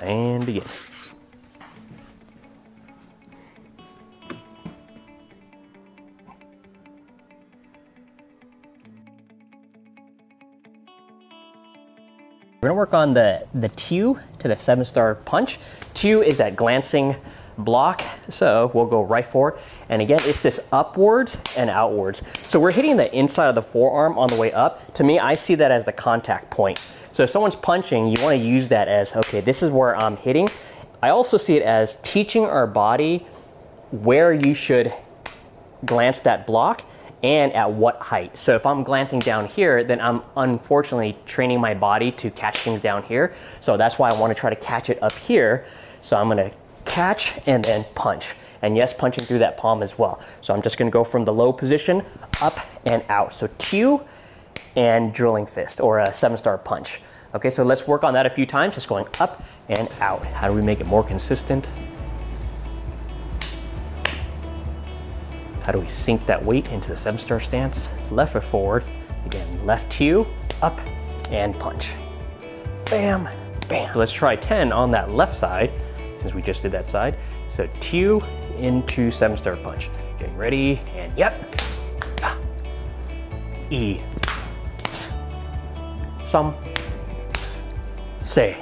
And begin. We're gonna work on the Chiu to the 7-star punch. Chiu is that glancing block, so we'll go right forward. And again, it's this upwards and outwards. So we're hitting the inside of the forearm on the way up. To me, I see that as the contact point. So if someone's punching, you wanna use that as, okay, this is where I'm hitting. I also see it as teaching our body where you should glance that block and at what height. So if I'm glancing down here, then I'm unfortunately training my body to catch things down here. So that's why I want to try to catch it up here. So I'm going to catch and then punch. And yes, punching through that palm as well. So I'm just going to go from the low position up and out. So Chiu and drilling fist, or a 7-star punch. Okay, so let's work on that a few times, just going up and out. How do we make it more consistent? How do we sink that weight into the 7-star stance? Left foot forward. Again, left Chiu, up and punch. Bam, bam. Let's try 10 on that left side, since we just did that side. So Chiu into 7-star punch. Getting ready, and yep. E. Some. Say.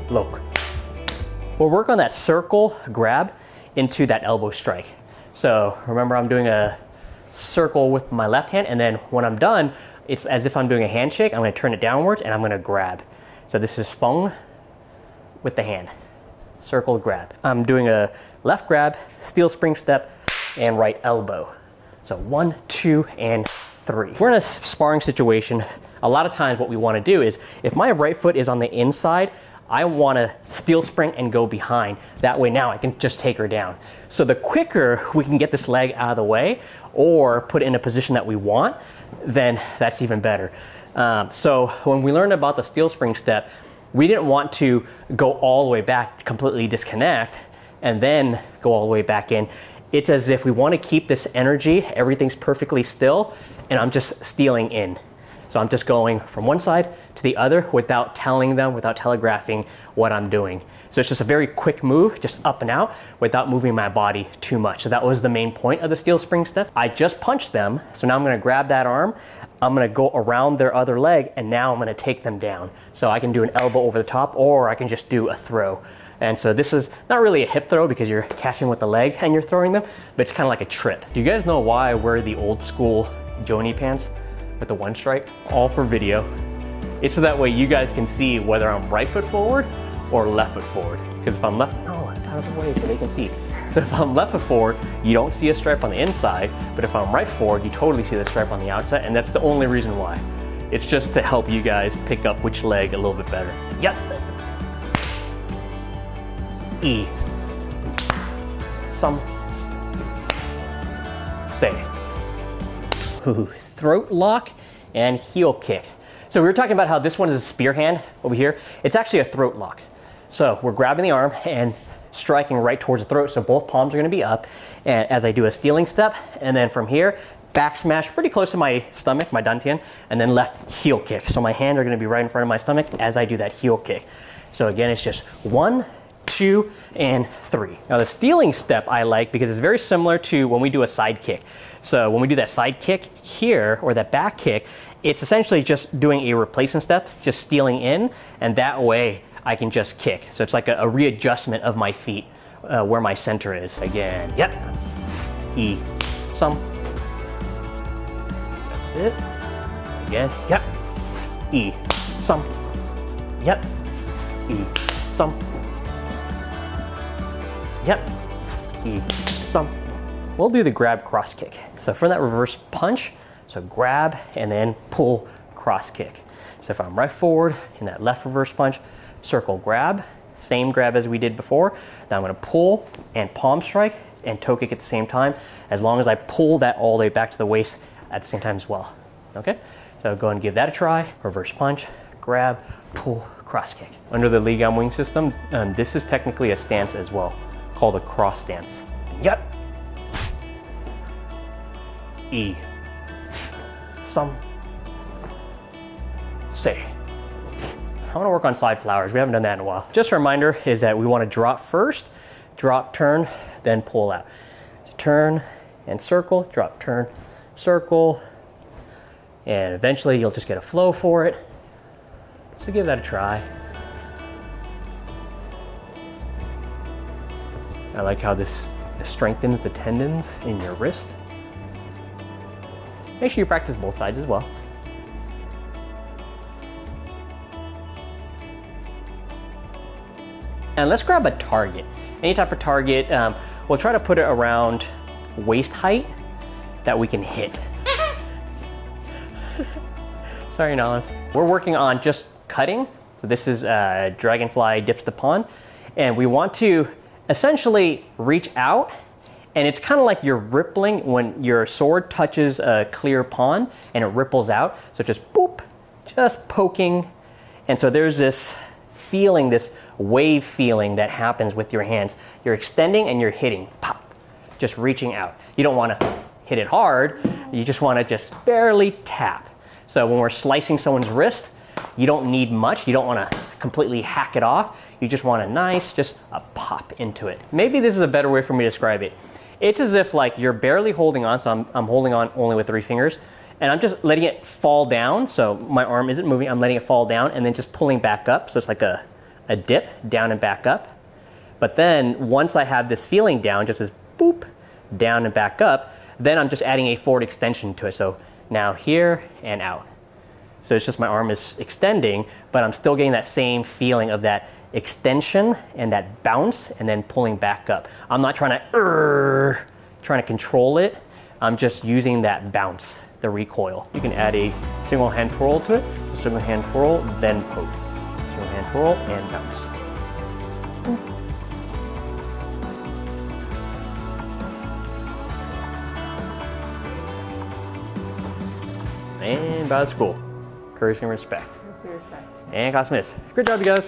Lok. We'll work on that circle grab into that elbow strike. So remember, I'm doing a circle with my left hand, and then when I'm done, it's as if I'm doing a handshake. I'm going to turn it downwards and I'm going to grab. So this is Fogg with the hand. Circle grab. I'm doing a left grab, steel spring step, and right elbow. So 1, 2, and 3. If we're in a sparring situation, a lot of times what we want to do is, if my right foot is on the inside, I want to steel spring and go behind. That way now I can just take her down. So the quicker we can get this leg out of the way or put it in a position that we want, then that's even better. So when we learned about the steel spring step, we didn't want to go all the way back, completely disconnect, and then go all the way back in. It's as if we want to keep this energy, everything's perfectly still, and I'm just stealing in. So I'm just going from one side to the other without telling them, without telegraphing what I'm doing. So it's just a very quick move, just up and out, without moving my body too much. So that was the main point of the steel spring step. I just punched them, so now I'm gonna grab that arm, I'm gonna go around their other leg, and now I'm gonna take them down. So I can do an elbow over the top, or I can just do a throw. And so this is not really a hip throw because you're catching with the leg and you're throwing them, but it's kind of like a trip. Do you guys know why I wear the old school Shawnie pants with the 1 strike? All for video. It's so that way you guys can see whether I'm right foot forward or left foot forward. Because if I'm left, no, out of the way so they can see. So if I'm left foot forward, you don't see a stripe on the inside, but if I'm right forward, you totally see the stripe on the outside, and that's the only reason why. It's just to help you guys pick up which leg a little bit better. Yep. E. Some. Say. Ooh, throat lock and heel kick. So we were talking about how this one is a spear hand over here. It's actually a throat lock. So we're grabbing the arm and striking right towards the throat. So both palms are going to be up. And as I do a stealing step, and then from here, back smash pretty close to my stomach, my dantian, and then left heel kick. So my hands are going to be right in front of my stomach as I do that heel kick. So again, it's just 1, 2, and 3. Now the stealing step I like because it's very similar to when we do a side kick. So when we do that side kick here, or that back kick, it's essentially just doing a replacement step, just stealing in, and that way I can just kick. So it's like a readjustment of my feet, where my center is. Again, yep, E, some. That's it. Again, yep, E, some. Yep, E, some. Yep, E, some. We'll do the grab cross kick. So for that reverse punch, so grab and then pull cross kick. So if I'm right forward in that left reverse punch, circle grab, same grab as we did before. Now I'm gonna pull and palm strike and toe kick at the same time, as long as I pull that all the way back to the waist at the same time as well. Okay, so go and give that a try. Reverse punch, grab, pull, cross kick. Under the LINEAGE wing system, this is technically a stance as well, called a cross stance. Yep. E. Some. Say. I want to work on slide flowers. We haven't done that in a while. Just a reminder is that we want to drop first, drop, turn, then pull out. So turn and circle, drop, turn, circle, and eventually you'll just get a flow for it. So give that a try. I like how this strengthens the tendons in your wrist. Make sure you practice both sides as well. And let's grab a target. Any type of target. We'll try to put it around waist height that we can hit. Sorry, Nollis. We're working on just cutting. So this is Dragonfly Dips the Pond. And we want to essentially reach out, and it's kind of like you're rippling when your sword touches a clear pond and it ripples out. So just boop, just poking. And so there's this feeling, this wave feeling that happens with your hands. You're extending and you're hitting, pop, just reaching out. You don't want to hit it hard. You just want to just barely tap. So when we're slicing someone's wrist, you don't need much. You don't want to completely hack it off. You just want a nice, just a pop into it. Maybe this is a better way for me to describe it. It's as if like you're barely holding on, so I'm holding on only with 3 fingers, and I'm just letting it fall down. So my arm isn't moving, I'm letting it fall down and then just pulling back up. So it's like a dip, down and back up. But then once I have this feeling down, just as boop, down and back up, then I'm just adding a forward extension to it. So now here and out. So it's just my arm is extending, but I'm still getting that same feeling of that extension and that bounce and then pulling back up. I'm not trying to control it. I'm just using that bounce, the recoil. You can add a single hand twirl to it. So single hand twirl, then poke. Single hand twirl and bounce. And that's cool. Courtesy and respect. Courtesy and respect. And class miss. Good job, you guys.